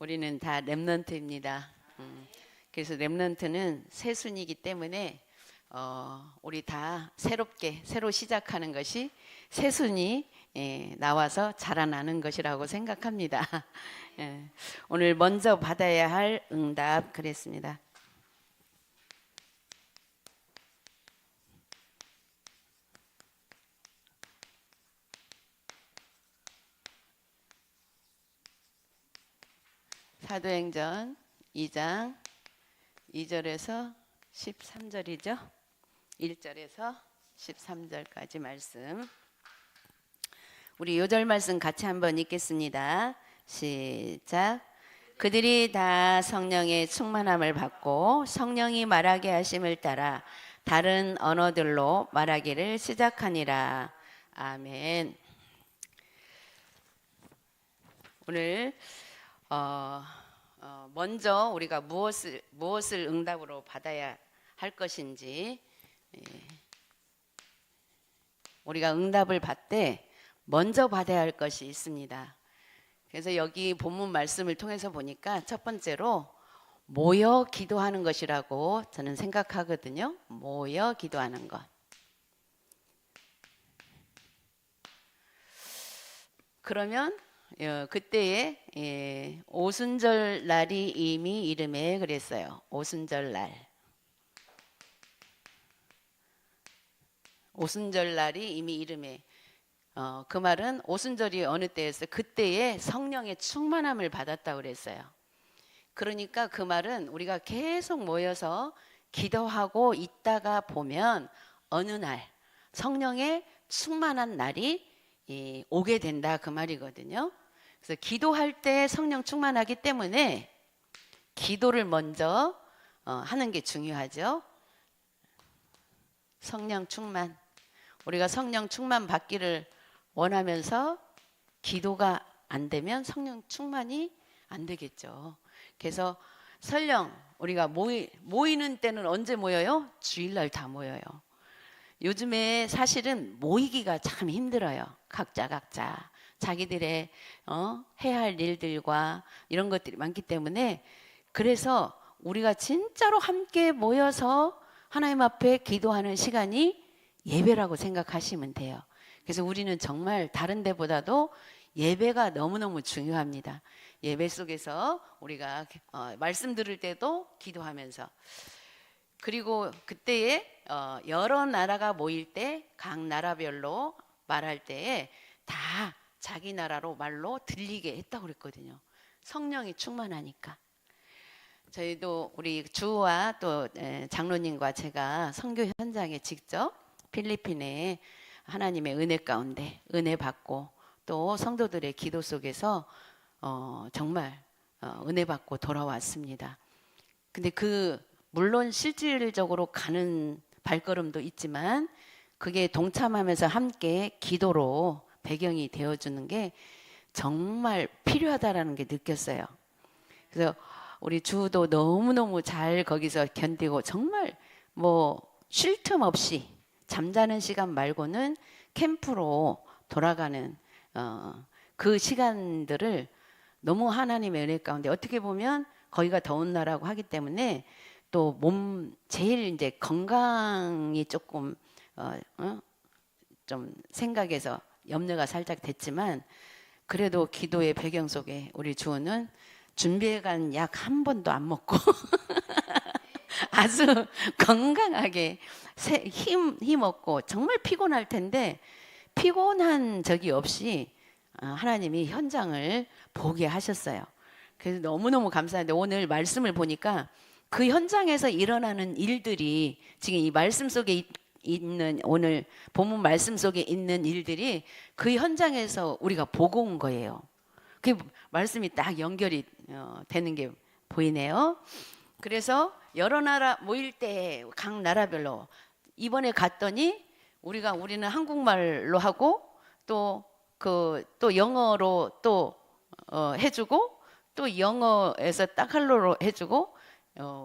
우리는 다 렘넌트입니다. 그래서 렘넌트는 새순이기 때문에 우리 다 새로 시작하는 것이 새순이 나와서 자라나는 것이라고 생각합니다. 예, 오늘 먼저 받아야 할 응답 그랬습니다. 사도행전 2장 2절에서 13절이죠. 1절에서 13절까지 말씀. 우리 요절 말씀 같이 한번 읽겠습니다. 시작. 그들이 다 성령의 충만함을 받고 성령이 말하게 하심을 따라 다른 언어들로 말하기를 시작하니라. 아멘. 오늘 먼저 우리가 무엇을 응답으로 받아야 할 것인지, 우리가 응답을 받되 먼저 받아야 할 것이 있습니다. 그래서 여기 본문 말씀을 통해서 보니까 첫 번째로 모여 기도하는 것이라고 저는 생각하거든요. 모여 기도하는 것. 그러면 그때에 오순절 날이 이미 이름에 그랬어요. 오순절 날. 오순절 날이 이미 이름에. 그 말은 오순절이 어느 때였어요? 그때에 성령의 충만함을 받았다고 그랬어요. 그러니까 그 말은 우리가 계속 모여서 기도하고 있다가 보면 어느 날 성령의 충만한 날이 오게 된다 그 말이거든요. 그래서 기도할 때 성령 충만하기 때문에 기도를 먼저 하는 게 중요하죠. 성령 충만. 우리가 성령 충만 받기를 원하면서 기도가 안 되면 성령 충만이 안 되겠죠. 그래서 설령 우리가 모이는 때는 언제 모여요? 주일날 다 모여요. 요즘에 사실은 모이기가 참 힘들어요. 각자 자기들의 해야 할 일들과 이런 것들이 많기 때문에, 그래서 우리가 진짜로 함께 모여서 하나님 앞에 기도하는 시간이 예배라고 생각하시면 돼요. 그래서 우리는 정말 다른 데보다도 예배가 너무너무 중요합니다. 예배 속에서 우리가 말씀 들을 때도 기도하면서, 그리고 그때에 여러 나라가 모일 때 각 나라별로 말할 때에 다 자기 나라로 말로 들리게 했다고 그랬거든요. 성령이 충만하니까. 저희도 우리 주와 또 장로님과 제가 선교 현장에 직접 필리핀에 하나님의 은혜 가운데 은혜 받고 또 성도들의 기도 속에서 정말 은혜 받고 돌아왔습니다. 근데 물론 실질적으로 가는 발걸음도 있지만 그게 동참하면서 함께 기도로 배경이 되어주는 게 정말 필요하다라는 게 느꼈어요. 그래서 우리 주도 너무너무 잘 거기서 견디고 정말 쉴 틈 없이 잠자는 시간 말고는 캠프로 돌아가는 그 시간들을 너무 하나님의 은혜 가운데, 어떻게 보면 거기가 더운 나라고 하기 때문에 또 제일 이제 건강이 조금 좀 생각에서 염려가 살짝 됐지만, 그래도 기도의 배경 속에 우리 주호는 준비해간 약 한 번도 안 먹고 아주 건강하게 힘 얻고, 정말 피곤할 텐데 피곤한 적이 없이 하나님이 현장을 보게 하셨어요. 그래서 너무너무 감사한데, 오늘 말씀을 보니까 그 현장에서 일어나는 일들이 지금 이 말씀 속에 있는, 오늘 본문 말씀 속에 있는 일들이 그 현장에서 우리가 보고 온 거예요. 그 말씀이 딱 연결이 되는 게 보이네요. 그래서 여러 나라 모일 때 각 나라별로 이번에 갔더니 우리는 한국말로 하고 또 영어로 또 해주고 또 영어에서 따갈로로 해주고,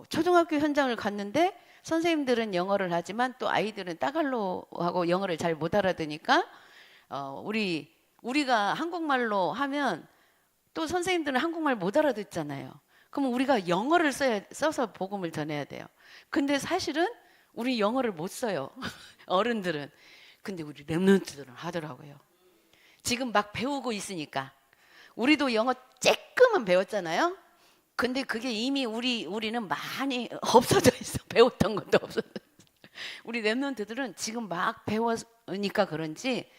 초등학교 현장을 갔는데 선생님들은 영어를 하지만 또 아이들은 따갈로하고 영어를 잘 못 알아듣으니까 우리가 한국말로 하면 또 선생님들은 한국말 못 알아듣잖아요. 그럼 우리가 영어를 써서 복음을 전해야 돼요. 근데 사실은 우리 영어를 못 써요. 어른들은. 근데 우리 렘넌트들은 하더라고요. 지금 막 배우고 있으니까. 우리도 영어 조금은 배웠잖아요. 근데 그게 이미 우리는 많이 없어져 있어. 배웠던 것도 없어져. 우리 렘넌트들은 지금 막 배우니까 그런지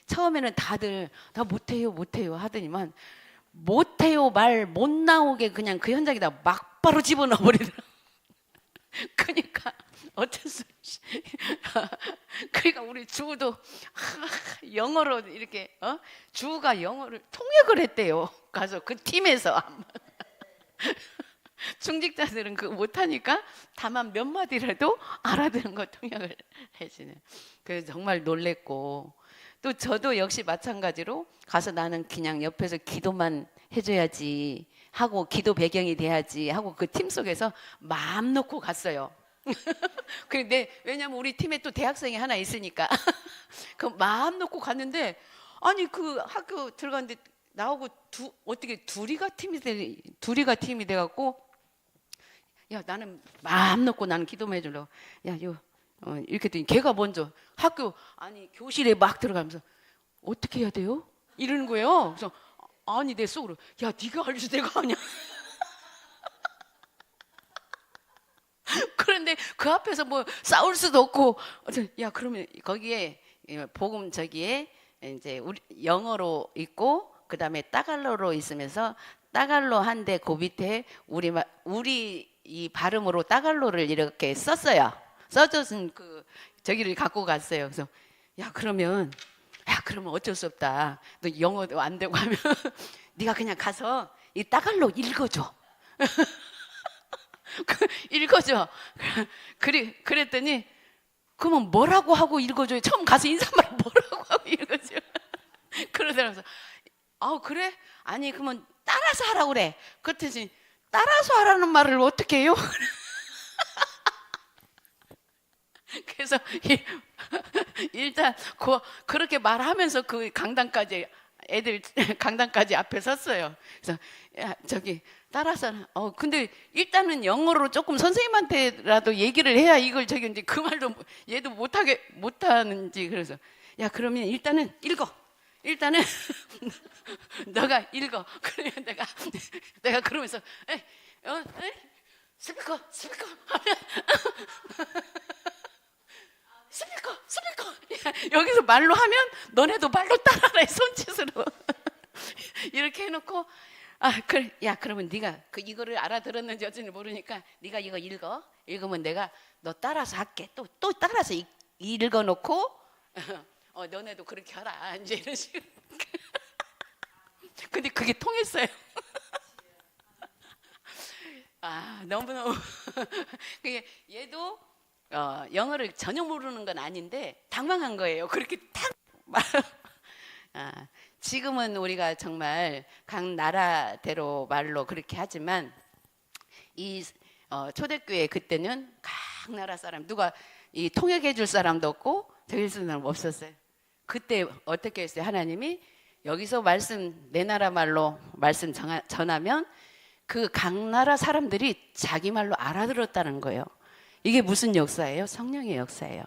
처음에는 다들 나 못해요 하더니만 못해요 말 못 나오게 그냥 그 현장에다 막 바로 집어넣어 버리더라. 그러니까 어쩔 수 없이 그러니까 우리 주도 영어로 이렇게 주가 영어를 통역을 했대요. 가서 그 팀에서 중직자들은 그거 못하니까 다만 몇 마디라도 알아듣는 거 통역을 해주는. 그래서 정말 놀랬고 또 저도 역시 마찬가지로 가서 나는 그냥 옆에서 기도만 해줘야지 하고 기도 배경이 돼야지 하고 그 팀 속에서 마음 놓고 갔어요. 근데 왜냐면 우리 팀에 또 대학생이 하나 있으니까 그 마음 놓고 갔는데 아니 그 학교 들어갔는데 나오고 어떻게 둘이가 팀이 돼갖고 야 나는 마음 놓고 나는 기도만 해주려고 이렇게 했더니 걔가 먼저 학교 아니 교실에 막 들어가면서 어떻게 해야 돼요? 이러는 거예요. 그래서 아니 내 속으로 야 네가 알지 내가 아냐. 그런데 그 앞에서 뭐 싸울 수도 없고 야 그러면 거기에 복음 저기에 이제 우리 영어로 있고 그 다음에 따갈로로 있으면서 따갈로 한데 그 밑에 우리 이 발음으로 따갈로를 이렇게 썼어요. 써줘서 그 저기를 갖고 갔어요. 그래서 그러면 어쩔 수 없다. 너 영어도 안 되고 하면 네가 그냥 가서 이 따갈로 읽어줘. 읽어줘. 그랬더니 그러면 뭐라고 하고 읽어줘요? 처음 가서 인사말 뭐라고 하고 읽어줘요? 그러더라고요. 그래? 아니 그러면 따라서 하라고 그래. 그랬더니 따라서 하라는 말을 어떻게 해요? 그래서 일단 그렇게 말하면서 그 강당까지 애들 강당까지 앞에 섰어요. 그래서 저기 따라서 근데 일단은 영어로 조금 선생님한테라도 얘기를 해야 이걸 저기 이제 그 말도 얘도 못하는지 그래서 그러면 일단은 읽어. 일단은 너가 읽어. 그러면 내가 그러면서 스피커 여기서 말로 하면 너네도 말로 따라라 손짓으로 이렇게 해놓고 그래 그러면 네가 이거를 알아들었는지 어쩐지 모르니까 네가 이거 읽으면 내가 너 따라서 할게. 또 따라서 읽어놓고 너네도 그렇게 하라 이제 이런 식으로. 근데 그게 통했어요. 너무너무 얘도 영어를 전혀 모르는 건 아닌데 당황한 거예요. 그렇게 탁 지금은 우리가 정말 각 나라대로 말로 그렇게 하지만 이 초대교회 그때는 각 나라 사람 누가 이 통역해 줄 사람도 없고 저길 사람 없었어요. 그때 어떻게 했어요? 하나님이 여기서 내 나라 말로 말씀 전하면 그 각 나라 사람들이 자기 말로 알아들었다는 거예요. 이게 무슨 역사예요? 성령의 역사예요.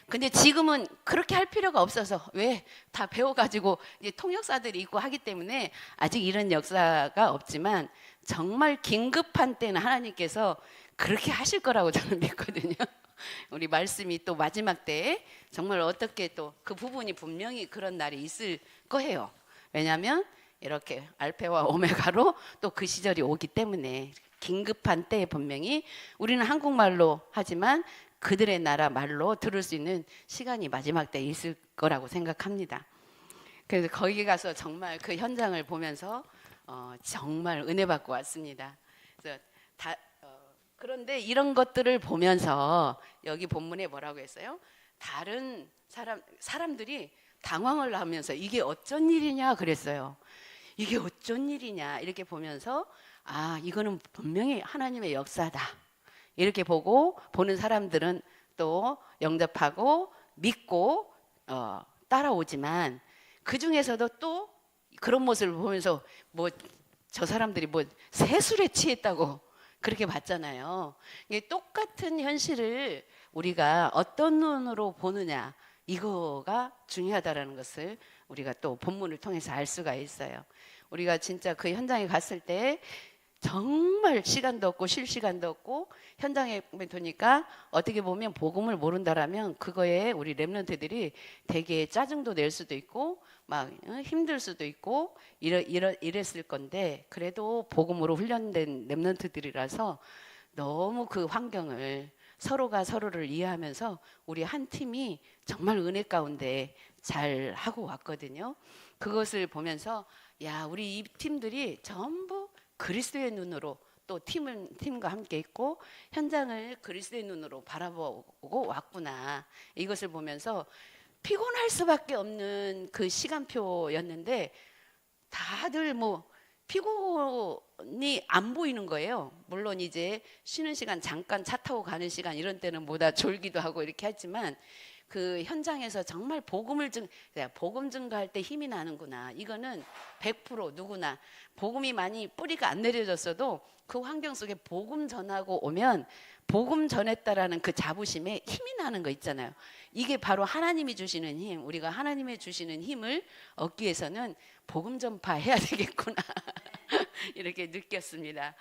근데 지금은 그렇게 할 필요가 없어서 왜 다 배워가지고 이제 통역사들이 있고 하기 때문에 아직 이런 역사가 없지만 정말 긴급한 때는 하나님께서 그렇게 하실 거라고 저는 믿거든요. 우리 말씀이 또 마지막 때에 정말 어떻게 또 그 부분이 분명히 그런 날이 있을 거예요. 왜냐하면 이렇게 알파와 오메가로 또 그 시절이 오기 때문에 긴급한 때에 분명히 우리는 한국말로 하지만 그들의 나라 말로 들을 수 있는 시간이 마지막 때에 있을 거라고 생각합니다. 그래서 거기 가서 정말 그 현장을 보면서 정말 은혜 받고 왔습니다. 그래서 그런데 이런 것들을 보면서 여기 본문에 뭐라고 했어요? 다른 사람들이 당황을 하면서 이게 어쩐 일이냐 그랬어요. 이게 어쩐 일이냐 이렇게 보면서 이거는 분명히 하나님의 역사다. 이렇게 보는 사람들은 또 영접하고 믿고 따라오지만 그 중에서도 또 그런 모습을 보면서 뭐 저 사람들이 뭐 세술에 취했다고 그렇게 봤잖아요. 이게 똑같은 현실을 우리가 어떤 눈으로 보느냐, 이거가 중요하다라는 것을 우리가 또 본문을 통해서 알 수가 있어요. 우리가 진짜 그 현장에 갔을 때 정말 시간도 없고 쉴 시간도 없고 현장에 보니까 어떻게 보면 복음을 모른다라면 그거에 우리 렘넌트들이 되게 짜증도 낼 수도 있고 막 힘들 수도 있고 이랬을 건데, 그래도 복음으로 훈련된 렘넌트들이라서 너무 그 환경을 서로가 서로를 이해하면서 우리 한 팀이 정말 은혜 가운데 잘 하고 왔거든요. 그것을 보면서 야, 우리 이 팀들이 전부 그리스도의 눈으로 또 팀과 함께 있고 현장을 그리스도의 눈으로 바라보고 왔구나, 이것을 보면서 피곤할 수밖에 없는 그 시간표였는데 다들 뭐 피곤이 안 보이는 거예요. 물론 이제 쉬는 시간, 잠깐 차 타고 가는 시간 이런 때는 뭐다 졸기도 하고 이렇게 했지만 그 현장에서 정말 복음 증거할 때 힘이 나는구나. 이거는 100% 누구나 복음이 많이 뿌리가 안 내려졌어도 그 환경 속에 복음 전하고 오면 복음 전했다라는 그 자부심에 힘이 나는 거 있잖아요. 이게 바로 하나님이 주시는 힘, 우리가 하나님이 주시는 힘을 얻기 위해서는 복음 전파해야 되겠구나 이렇게 느꼈습니다.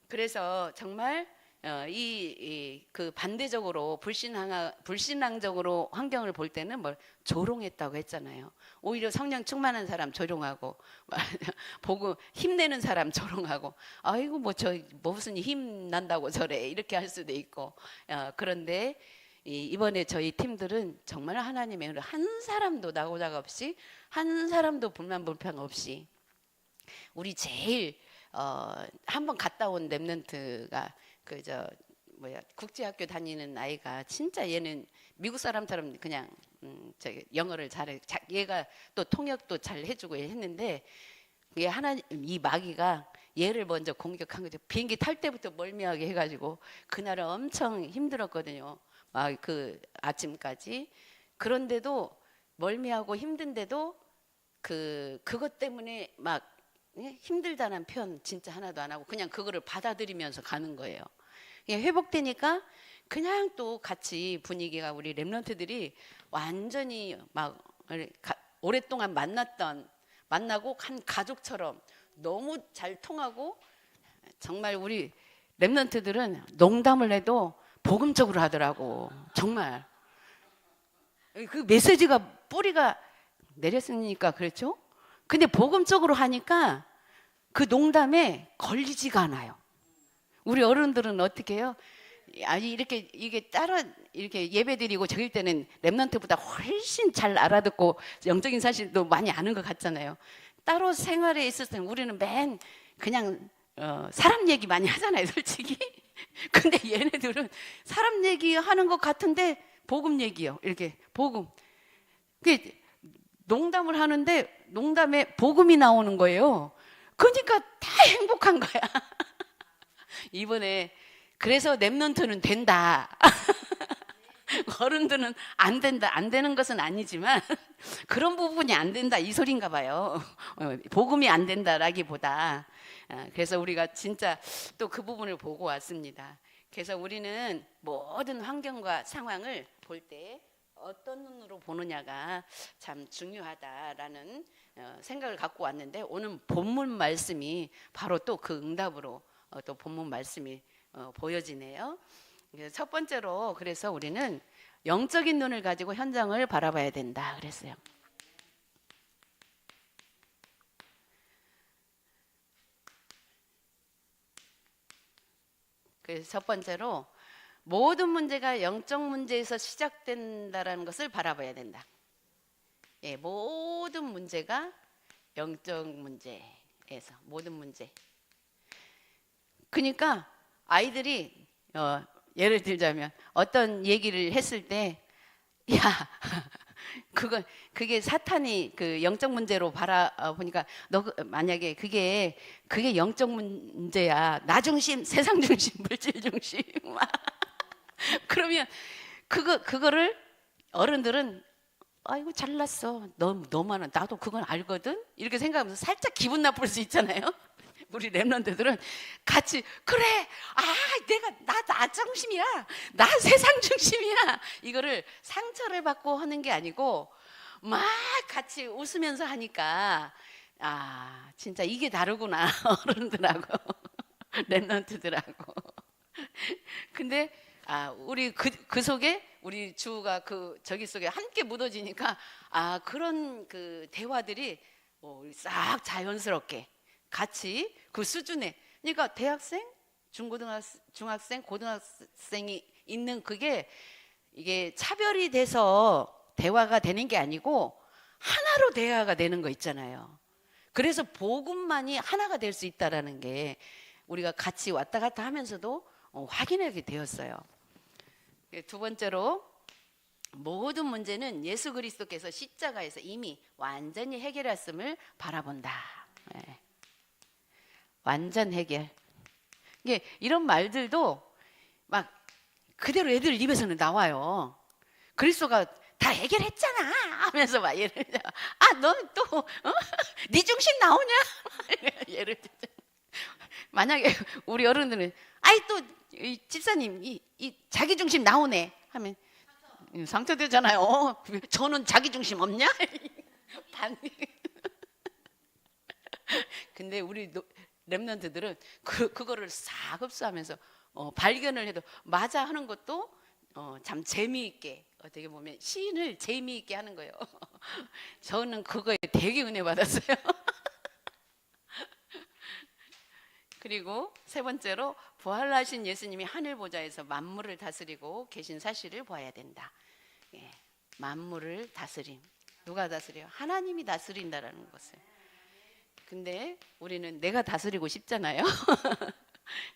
그래서 정말 그 반대적으로 불신앙적으로 환경을 볼 때는 뭘 조롱했다고 했잖아요. 오히려 성령 충만한 사람 조롱하고 보고 힘내는 사람 조롱하고 아이고 뭐 무슨 힘 난다고 저래 이렇게 할 수도 있고, 그런데 이번에 저희 팀들은 정말 하나님의 은혜로 한 사람도 나고자가 없이, 한 사람도 불만 없이, 우리 제일 한번 갔다 온 렘넌트가 국제학교 다니는 아이가 진짜 얘는 미국 사람처럼 그냥 영어를 잘해. 얘가 또 통역도 잘 해주고 했는데 이 마귀가 얘를 먼저 공격한 거죠. 비행기 탈 때부터 멀미하게 해가지고 그날은 엄청 힘들었거든요. 막 그 아침까지. 그런데도 멀미하고 힘든데도 그것 때문에 막 힘들다는 표현 진짜 하나도 안 하고 그냥 그거를 받아들이면서 가는 거예요. 회복되니까 그냥 또 같이 분위기가 우리 렘넌트들이 완전히 막 오랫동안 만나고 한 가족처럼 너무 잘 통하고, 정말 우리 렘넌트들은 농담을 해도 복음적으로 하더라고. 정말 그 메시지가 뿌리가 내렸으니까 그렇죠. 근데 복음적으로 하니까 그 농담에 걸리지가 않아요. 우리 어른들은 어떻게 해요? 아니 이렇게 이게 따로 이렇게 예배드리고 저길 때는 렘넌트보다 훨씬 잘 알아듣고 영적인 사실도 많이 아는 것 같잖아요. 따로 생활에 있을 때는 우리는 그냥 사람 얘기 많이 하잖아요, 솔직히. 근데 얘네들은 사람 얘기하는 것 같은데 복음 얘기요. 이렇게 복음. 농담을 하는데 농담에 복음이 나오는 거예요. 그러니까 다 행복한 거야. 이번에 그래서 렘넌트는 된다. 어른들은 안 된다. 안 되는 것은 아니지만 그런 부분이 안 된다 이 소린가 봐요. 복음이 안 된다라기보다. 그래서 우리가 진짜 또 그 부분을 보고 왔습니다. 그래서 우리는 모든 환경과 상황을 볼 때 어떤 눈으로 보느냐가 참 중요하다라는 생각을 갖고 왔는데, 오늘 본문 말씀이 바로 또 그 응답으로 또 본문 말씀이 보여지네요. 첫 번째로 그래서 우리는 영적인 눈을 가지고 현장을 바라봐야 된다 그랬어요. 그래서 첫 번째로 모든 문제가 영적 문제에서 시작된다라는 것을 바라봐야 된다. 예, 모든 문제가 영적 문제에서, 모든 문제. 그러니까 아이들이 예를 들자면 어떤 얘기를 했을 때, 야, 그게 사탄이 그 영적 문제로 바라보니까 너 만약에 그게 영적 문제야. 나 중심, 세상 중심, 물질 중심. 그러면 그거를 어른들은 아이고 잘났어. 너만은 나도 그건 알거든. 이렇게 생각하면서 살짝 기분 나쁠 수 있잖아요. 우리 랩런트들은 같이 그래, 내가 나 중심이야, 나 세상 중심이야, 이거를 상처를 받고 하는 게 아니고 막 같이 웃으면서 하니까 진짜 이게 다르구나. 어른들하고 랩런트들하고. 근데 우리 그 속에 우리 주가 그 저기 속에 함께 묻어지니까 그런 그 대화들이 싹 자연스럽게 같이 그 수준에, 그러니까 대학생, 중학생, 고등학생이 있는 그게 이게 차별이 돼서 대화가 되는 게 아니고 하나로 대화가 되는 거 있잖아요. 그래서 복음만이 하나가 될 수 있다라는 게 우리가 같이 왔다 갔다 하면서도 확인하게 되었어요. 두 번째로, 모든 문제는 예수 그리스도께서 십자가에서 이미 완전히 해결했음을 바라본다. 네. 완전 해결. 이런 말들도 막 그대로 애들 입에서는 나와요. 그리스도가 다 해결했잖아 하면서 막 예를 들어, 너는 또 네 중심 나오냐? 예를 들어, 만약에 우리 어른들은 또 집사님 이 자기 중심 나오네 하면 상처되잖아요. 저는 자기 중심 없냐? 근데 우리 랩런트들은 그거를 싹 흡수하면서 발견을 해도 맞아 하는 것도 참 재미있게, 어떻게 보면 시인을 재미있게 하는 거예요. 저는 그거에 되게 은혜 받았어요. 그리고 세 번째로, 부활하신 예수님이 하늘 보좌에서 만물을 다스리고 계신 사실을 봐야 된다. 만물을 다스림. 누가 다스려요? 하나님이 다스린다라는 것을. 근데 우리는 내가 다스리고 싶잖아요.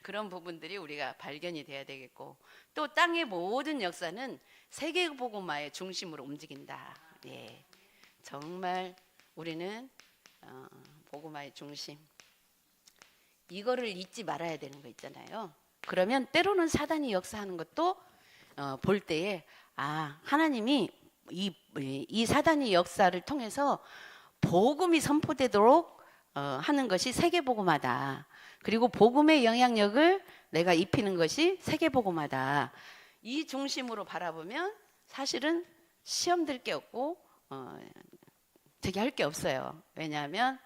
그런 부분들이 우리가 발견이 돼야 되겠고, 또 땅의 모든 역사는 세계복음화의 중심으로 움직인다. 정말 우리는 복음화의 중심, 이거를 잊지 말아야 되는 거 있잖아요. 그러면 때로는 사단이 역사하는 것도 볼 때에 하나님이 이 사단이 역사를 통해서 복음이 선포되도록 하는 것이 세계복음화다. 그리고 복음의 영향력을 내가 입히는 것이 세계복음화다. 이 중심으로 바라보면 사실은 시험 들 게 없고 되게 할 게 없어요. 왜냐하면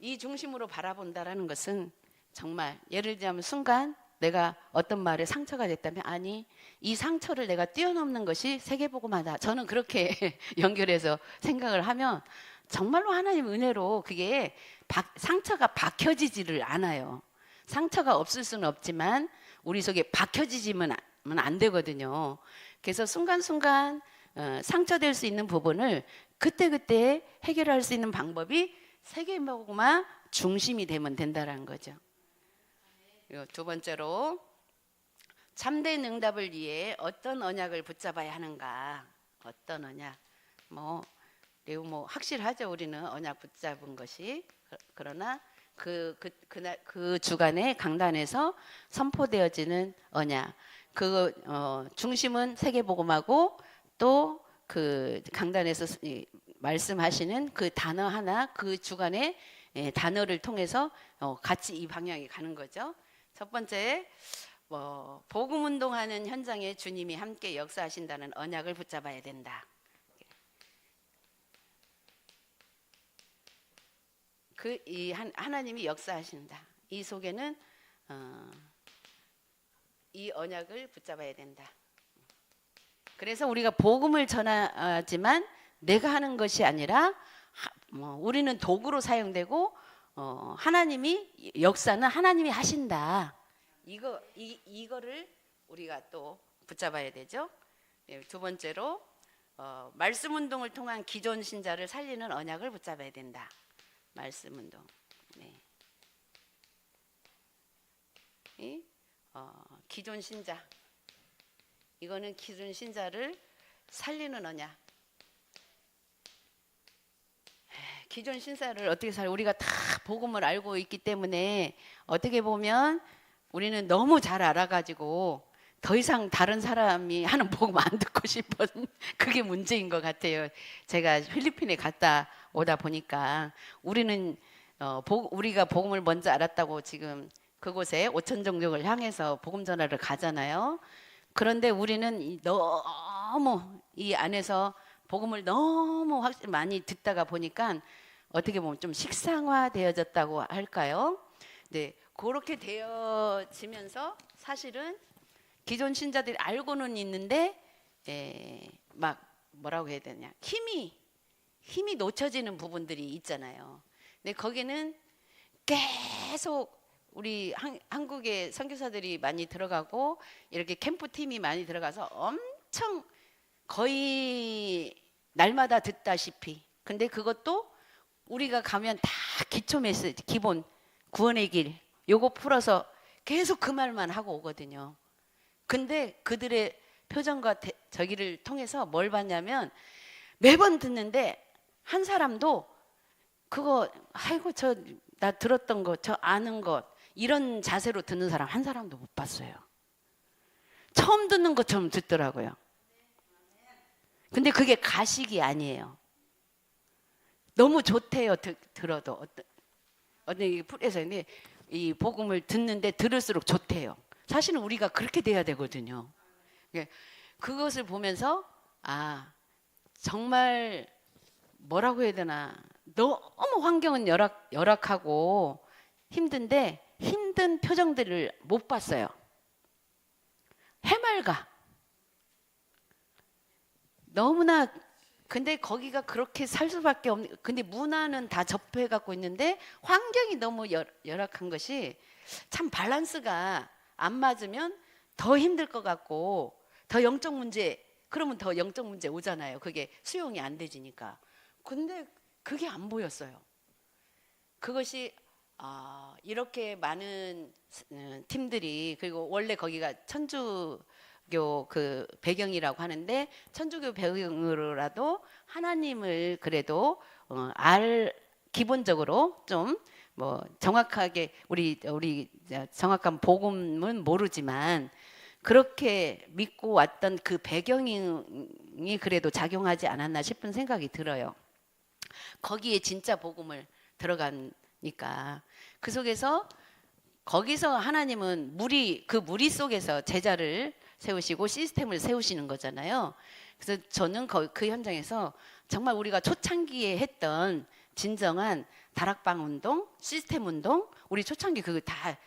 이 중심으로 바라본다라는 것은 정말, 예를 들자면 순간 내가 어떤 말에 상처가 됐다면, 이 상처를 내가 뛰어넘는 것이 세계복음화다. 저는 그렇게 연결해서 생각을 하면 정말로 하나님 은혜로 그게 상처가 박혀지지를 않아요. 상처가 없을 수는 없지만 우리 속에 박혀지지면 안 되거든요. 그래서 순간순간 상처될 수 있는 부분을 그때그때 해결할 수 있는 방법이 세계복음화 중심이 되면 된다는 거죠. 그리고 두 번째로, 참된 응답을 위해 어떤 언약을 붙잡아야 하는가. 어떤 언약. 뭐 확실하죠. 우리는 언약 붙잡은 것이. 그러나 그 주간에 강단에서 선포되어지는 언약, 그 중심은 세계복음하고, 또 그 강단에서 말씀하시는 그 단어 하나, 그 주간의 단어를 통해서 같이 이 방향에 가는 거죠. 첫 번째, 복음 운동하는 현장에 주님이 함께 역사하신다는 언약을 붙잡아야 된다. 하나님이 역사하신다. 이 속에는 이 언약을 붙잡아야 된다. 그래서 우리가 복음을 전하지만 내가 하는 것이 아니라 우리는 도구로 사용되고 하나님이 역사는 하나님이 하신다. 이거를 우리가 또 붙잡아야 되죠. 두 번째로, 말씀 운동을 통한 기존 신자를 살리는 언약을 붙잡아야 된다. 말씀 운동. 기존 신자. 이거는 기존 신자를 살리는 언약. 기존 신자를 어떻게 우리가 다 복음을 알고 있기 때문에 어떻게 보면 우리는 너무 잘 알아가지고 더 이상 다른 사람이 하는 복음 안 듣고 싶은 그게 문제인 것 같아요. 제가 필리핀에 갔다 오다 보니까 우리는 우리가 복음을 먼저 알았다고 지금 그곳에 오천 종족을 향해서 복음 전하러 가잖아요. 그런데 우리는 너무 이 안에서 복음을 너무 많이 듣다가 보니까 어떻게 보면 좀 식상화되어졌다고 할까요? 네, 그렇게 되어지면서 사실은 기존 신자들이 알고는 있는데 막 뭐라고 해야 되냐, 힘이 놓쳐지는 부분들이 있잖아요. 근데 거기는 계속 우리 한국의 선교사들이 많이 들어가고 이렇게 캠프팀이 많이 들어가서 엄청 거의 날마다 듣다시피, 근데 그것도 우리가 가면 다 기초 메시지, 기본 구원의 길 요거 풀어서 계속 그 말만 하고 오거든요. 근데 그들의 표정과 저기를 통해서 뭘 봤냐면 매번 듣는데 한 사람도 그거 아이고 저 나 들었던 거, 저 아는 것, 이런 자세로 듣는 사람 한 사람도 못 봤어요. 처음 듣는 것처럼 듣더라고요. 근데 그게 가식이 아니에요. 너무 좋대요. 들어도 어떤 이 풀에서 이 복음을 듣는데 들을수록 좋대요. 사실은 우리가 그렇게 돼야 되거든요. 그것을 보면서 정말 뭐라고 해야 되나, 너무 환경은 열악하고 힘든데 힘든 표정들을 못 봤어요. 해맑아. 너무나. 근데 거기가 그렇게 살 수밖에 없는, 근데 문화는 다 접해 갖고 있는데 환경이 너무 열악한 것이 참 밸런스가 안 맞으면 더 힘들 것 같고, 더 영적 문제, 그러면 더 영적 문제 오잖아요. 그게 수용이 안 되지니까. 근데 그게 안 보였어요. 그것이 이렇게 많은 팀들이, 그리고 원래 거기가 천주교 그 배경이라고 하는데 천주교 배경으로라도 하나님을 그래도 기본적으로 좀 뭐 정확하게 우리 정확한 복음은 모르지만 그렇게 믿고 왔던 그 배경이 그래도 작용하지 않았나 싶은 생각이 들어요. 거기에 진짜 복음을 들어가니까 그 속에서, 거기서 하나님은 그 무리 속에서 제자를 세우시고 시스템을 세우시는 거잖아요. 그래서 저는 그 현장에서 정말 우리가 초창기에 했던 진정한 다락방 운동, 시스템 운동, 우리 초창기 그거 다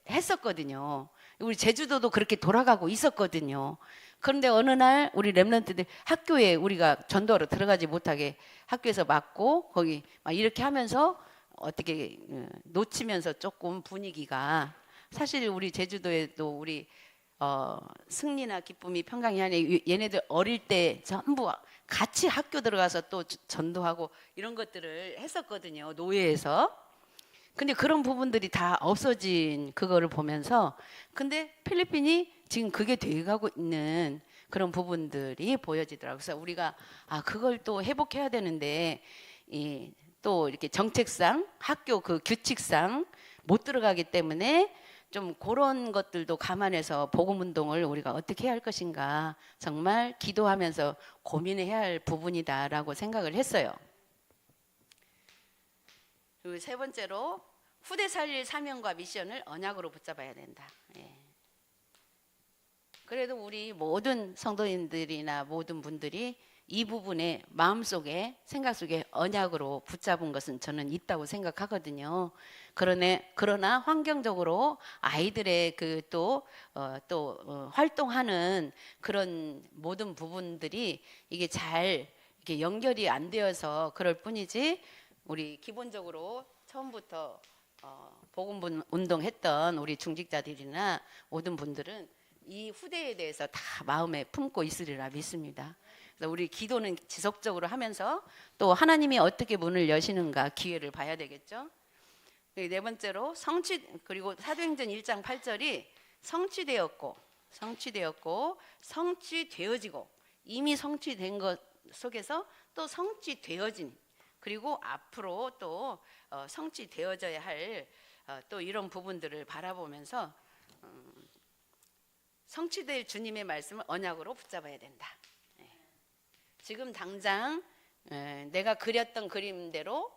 했었거든요. 우리 제주도도 그렇게 돌아가고 있었거든요. 그런데 어느 날 우리 렘넌트들 학교에 우리가 전도하러 들어가지 못하게 학교에서 막고 거기 막 이렇게 하면서 어떻게 놓치면서 조금 분위기가, 사실 우리 제주도에도 우리 승리나 기쁨이 평강이 하네, 얘네들 어릴 때 전부 같이 학교 들어가서 또 전도하고 이런 것들을 했었거든요, 노예에서. 근데 그런 부분들이 다 없어진 그거를 보면서, 근데 필리핀이 지금 그게 돼가고 있는 그런 부분들이 보여지더라고요. 그래서 우리가 그걸 또 회복해야 되는데 또 이렇게 정책상 학교 그 규칙상 못 들어가기 때문에 좀 그런 것들도 감안해서 복음 운동을 우리가 어떻게 해야 할 것인가 정말 기도하면서 고민해야 할 부분이다라고 생각을 했어요. 그리고 세 번째로 후대 살릴 사명과 미션을 언약으로 붙잡아야 된다. 그래도 우리 모든 성도님들이나 모든 분들이 이 부분에 마음속에 생각 속에 언약으로 붙잡은 것은 저는 있다고 생각하거든요. 그러나 환경적으로 아이들의 그 또 활동하는 그런 모든 부분들이 이게 잘 이렇게 연결이 안 되어서 그럴 뿐이지, 우리 기본적으로 처음부터 복음 운동했던 우리 중직자들이나 모든 분들은 이 후대에 대해서 다 마음에 품고 있으리라 믿습니다. 그래서 우리 기도는 지속적으로 하면서 또 하나님이 어떻게 문을 여시는가 기회를 봐야 되겠죠. 네 번째로 그리고 사도행전 1장 8절이 성취되었고 성취되어지고 이미 성취된 것 속에서 또 성취되어진, 그리고 앞으로 또 성취되어져야 할 또 이런 부분들을 바라보면서 성취될 주님의 말씀을 언약으로 붙잡아야 된다. 지금 당장 내가 그렸던 그림대로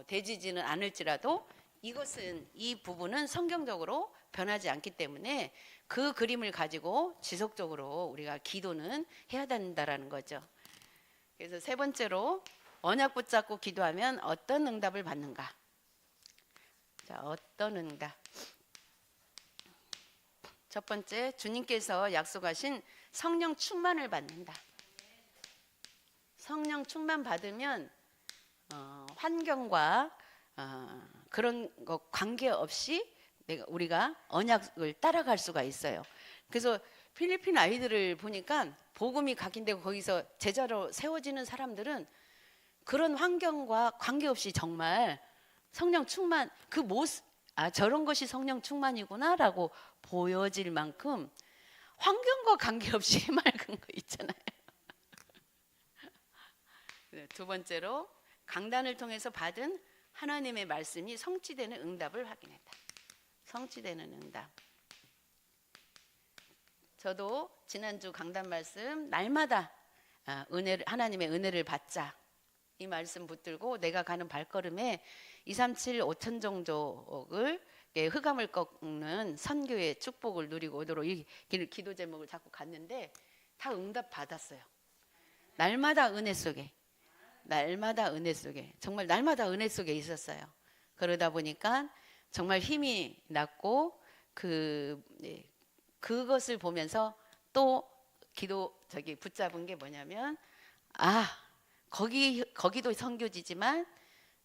되지는 않을지라도 이 부분은 성경적으로 변하지 않기 때문에 그 그림을 가지고 지속적으로 우리가 기도는 해야 된다라는 거죠. 그래서 세 번째로 언약 붙잡고 기도하면 어떤 응답을 받는가? 자, 어떤 응답? 첫 번째, 주님께서 약속하신 성령 충만을 받는다. 성령 충만 받으면 환경과 그런 거 관계없이 우리가 언약을 따라갈 수가 있어요. 그래서 필리핀 아이들을 보니까 복음이 각인되고 거기서 제자로 세워지는 사람들은 그런 환경과 관계없이 정말 성령 충만 그 모습 저런 것이 성령 충만이구나라고 보여질 만큼 환경과 관계없이 해맑은 거 있잖아요. 두 번째로 강단을 통해서 받은 하나님의 말씀이 성취되는 응답을 확인했다. 성취되는 응답. 저도 지난주 강단 말씀 날마다 하나님의 은혜를 받자 이 말씀 붙들고 내가 가는 발걸음에 237 5천 종족을 흑암을 꺾는 선교의 축복을 누리고 오도록 이 기도 제목을 잡고 갔는데 다 응답 받았어요. 날마다 은혜 속에 정말 날마다 은혜 속에 있었어요. 그러다 보니까 정말 힘이 났고 그것을 보면서 또 붙잡은 게 뭐냐면 거기도 선교지지만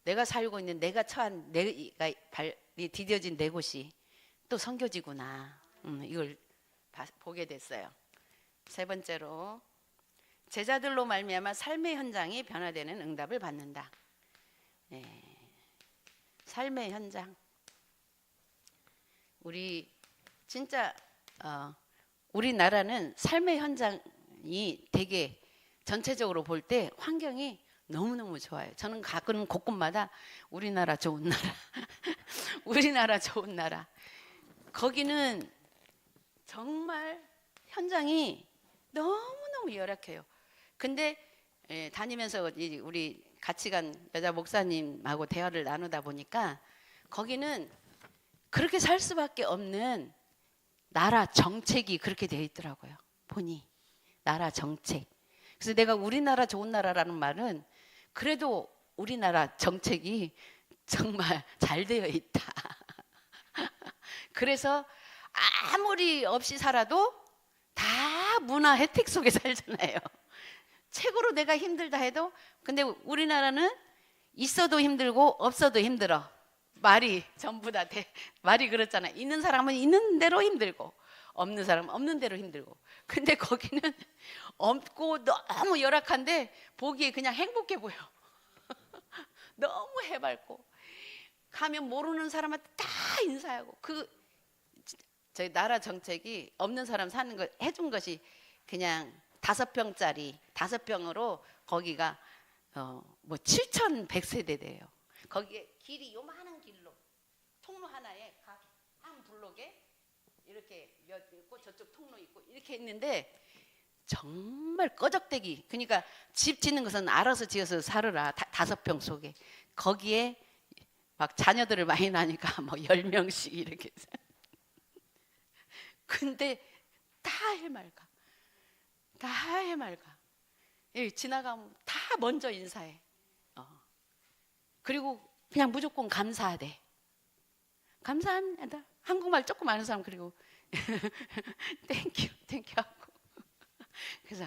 내가 살고 있는 내가 처한 내가 발이 디뎌진 내 곳이 또 선교지구나. 이걸 보게 됐어요. 세 번째로 제자들로 말미암아 삶의 현장이 변화되는 응답을 받는다. 삶의 현장. 우리 진짜 우리나라는 삶의 현장이 되게 전체적으로 볼 때 환경이 너무너무 좋아요. 저는 가끔 곳곳마다 우리나라 좋은 나라 우리나라 좋은 나라 거기는 정말 현장이 너무너무 열악해요. 근데 다니면서 우리 같이 간 여자 목사님하고 대화를 나누다 보니까 거기는 그렇게 살 수밖에 없는 나라 정책이 그렇게 되어 있더라고요. 보니 나라 정책. 그래서 내가 우리나라 좋은 나라라는 말은 그래도 우리나라 정책이 정말 잘 되어 있다. 그래서 아무리 없이 살아도 다 문화 혜택 속에 살잖아요. 최고로 내가 힘들다 해도 근데 우리나라는 있어도 힘들고 없어도 힘들어. 말이 전부 다 말이 그렇잖아. 있는 사람은 있는 대로 힘들고 없는 사람은 없는 대로 힘들고. 근데 거기는 없고 너무 열악한데 보기에 그냥 행복해 보여. 너무 해맑고 가면 모르는 사람한테 다 인사하고 저희 나라 정책이 없는 사람 사는 거 해준 것이 그냥 5평으로 거기가 뭐 7,100세대래요. 거기에 길이 요만한 길로 통로 하나에 한 블록에 이렇게 몇 있고 저쪽 통로 있고 이렇게 있는데 정말 꺼적대기. 그러니까 집 짓는 것은 알아서 지어서 살으라. 5평 속에 거기에 막 자녀들을 많이 낳으니까 뭐 10명씩 이렇게. 근데 다 해맑아. 다 해맑아. 지나가면 다 먼저 인사해. 그리고 그냥 무조건 감사하대. 감사합니다. 한국말 조금 아는 사람 그리고 땡큐 하고. 그래서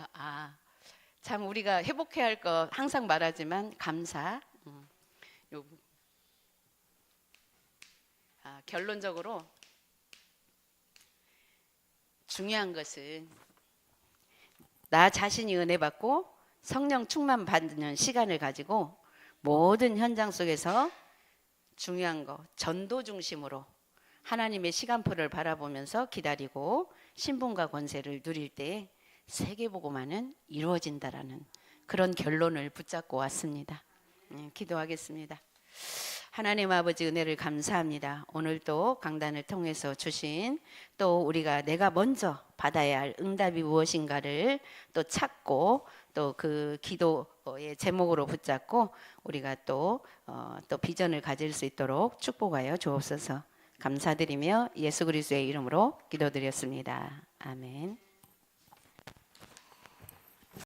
참 우리가 회복해야 할 거 항상 말하지만 감사. 결론적으로 중요한 것은 나 자신이 은혜 받고 성령 충만 받는 시간을 가지고 모든 현장 속에서 중요한 거 전도 중심으로 하나님의 시간표를 바라보면서 기다리고 신분과 권세를 누릴 때 세계복음화는 이루어진다라는 그런 결론을 붙잡고 왔습니다. 기도하겠습니다. 하나님 아버지 은혜를 감사합니다. 오늘도 강단을 통해서 주신 또 우리가 내가 먼저 받아야 할 응답이 무엇인가를 또 찾고 또 그 기도의 제목으로 붙잡고 우리가 또 비전을 가질 수 있도록 축복하여 주옵소서. 감사드리며 예수 그리스도의 이름으로 기도드렸습니다. 아멘.